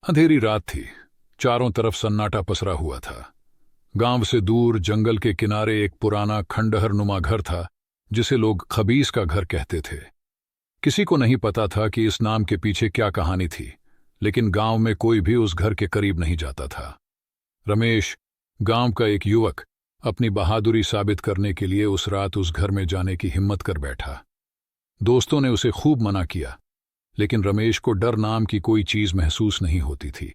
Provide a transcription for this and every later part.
अंधेरी रात थी। चारों तरफ सन्नाटा पसरा हुआ था। गांव से दूर जंगल के किनारे एक पुराना खंडहर नुमा घर था, जिसे लोग खबीस का घर कहते थे। किसी को नहीं पता था कि इस नाम के पीछे क्या कहानी थी, लेकिन गांव में कोई भी उस घर के करीब नहीं जाता था। रमेश, गांव का एक युवक, अपनी बहादुरी साबित करने के लिए उस रात उस घर में जाने की हिम्मत कर बैठा। दोस्तों ने उसे खूब मना किया, लेकिन रमेश को डर नाम की कोई चीज महसूस नहीं होती थी।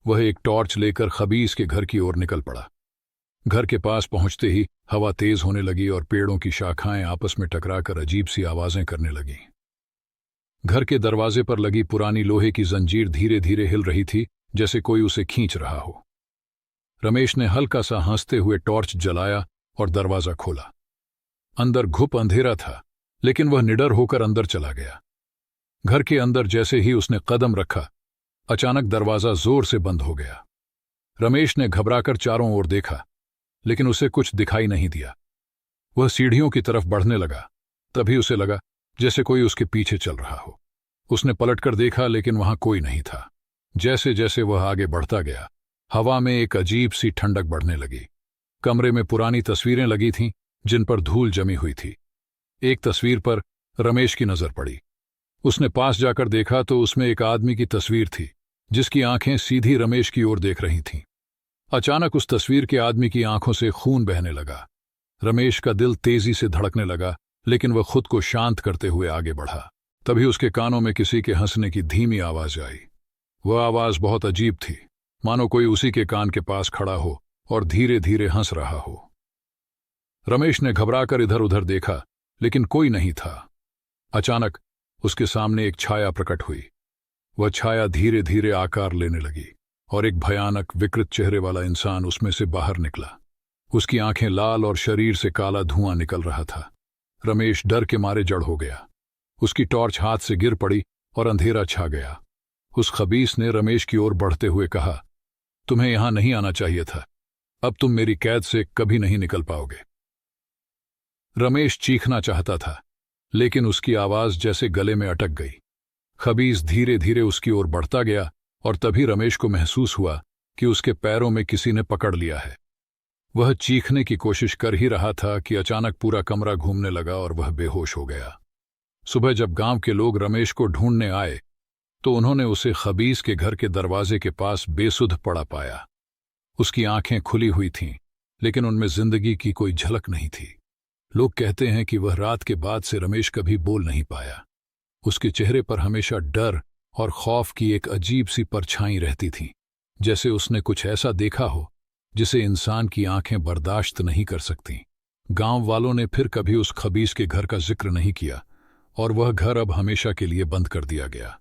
वह एक टॉर्च लेकर खबीस के घर की ओर निकल पड़ा। घर के पास पहुंचते ही हवा तेज होने लगी और पेड़ों की शाखाएं आपस में टकराकर अजीब सी आवाजें करने लगीं। घर के दरवाजे पर लगी पुरानी लोहे की जंजीर धीरे धीरे हिल रही थी, जैसे कोई उसे खींच रहा हो। रमेश ने हल्का सा हंसते हुए टॉर्च जलाया और दरवाजा खोला। अंदर घुप अंधेरा था, लेकिन वह निडर होकर अंदर चला गया। घर के अंदर जैसे ही उसने कदम रखा, अचानक दरवाजा जोर से बंद हो गया। रमेश ने घबराकर चारों ओर देखा, लेकिन उसे कुछ दिखाई नहीं दिया। वह सीढ़ियों की तरफ बढ़ने लगा। तभी उसे लगा जैसे कोई उसके पीछे चल रहा हो। उसने पलटकर देखा, लेकिन वहां कोई नहीं था। जैसे जैसे वह आगे बढ़ता गया, हवा में एक अजीब सी ठंडक बढ़ने लगी। कमरे में पुरानी तस्वीरें लगी थीं, जिन पर धूल जमी हुई थी। एक तस्वीर पर रमेश की नजर पड़ी। उसने पास जाकर देखा तो उसमें एक आदमी की तस्वीर थी, जिसकी आंखें सीधी रमेश की ओर देख रही थीं। अचानक उस तस्वीर के आदमी की आंखों से खून बहने लगा। रमेश का दिल तेजी से धड़कने लगा, लेकिन वह खुद को शांत करते हुए आगे बढ़ा। तभी उसके कानों में किसी के हंसने की धीमी आवाज आई। वह आवाज बहुत अजीब थी, मानो कोई उसी के कान के पास खड़ा हो और धीरे धीरे हंस रहा हो। रमेश ने घबराकर इधर उधर देखा, लेकिन कोई नहीं था। अचानक उसके सामने एक छाया प्रकट हुई। वह छाया धीरे धीरे आकार लेने लगी और एक भयानक विकृत चेहरे वाला इंसान उसमें से बाहर निकला। उसकी आंखें लाल और शरीर से काला धुआं निकल रहा था। रमेश डर के मारे जड़ हो गया। उसकी टॉर्च हाथ से गिर पड़ी और अंधेरा छा गया। उस खबीस ने रमेश की ओर बढ़ते हुए कहा, तुम्हें यहां नहीं आना चाहिए था। अब तुम मेरी कैद से कभी नहीं निकल पाओगे। रमेश चीखना चाहता था, लेकिन उसकी आवाज जैसे गले में अटक गई। खबीस धीरे धीरे उसकी ओर बढ़ता गया और तभी रमेश को महसूस हुआ कि उसके पैरों में किसी ने पकड़ लिया है। वह चीखने की कोशिश कर ही रहा था कि अचानक पूरा कमरा घूमने लगा और वह बेहोश हो गया। सुबह जब गांव के लोग रमेश को ढूंढने आए, तो उन्होंने उसे खबीस के घर के दरवाजे के पास बेसुध पड़ा पाया। उसकी आंखें खुली हुई थीं, लेकिन उनमें जिंदगी की कोई झलक नहीं थी। लोग कहते हैं कि वह रात के बाद से रमेश कभी बोल नहीं पाया। उसके चेहरे पर हमेशा डर और खौफ की एक अजीब सी परछाई रहती थी, जैसे उसने कुछ ऐसा देखा हो जिसे इंसान की आंखें बर्दाश्त नहीं कर सकती। गांव वालों ने फिर कभी उस खबीस के घर का जिक्र नहीं किया और वह घर अब हमेशा के लिए बंद कर दिया गया।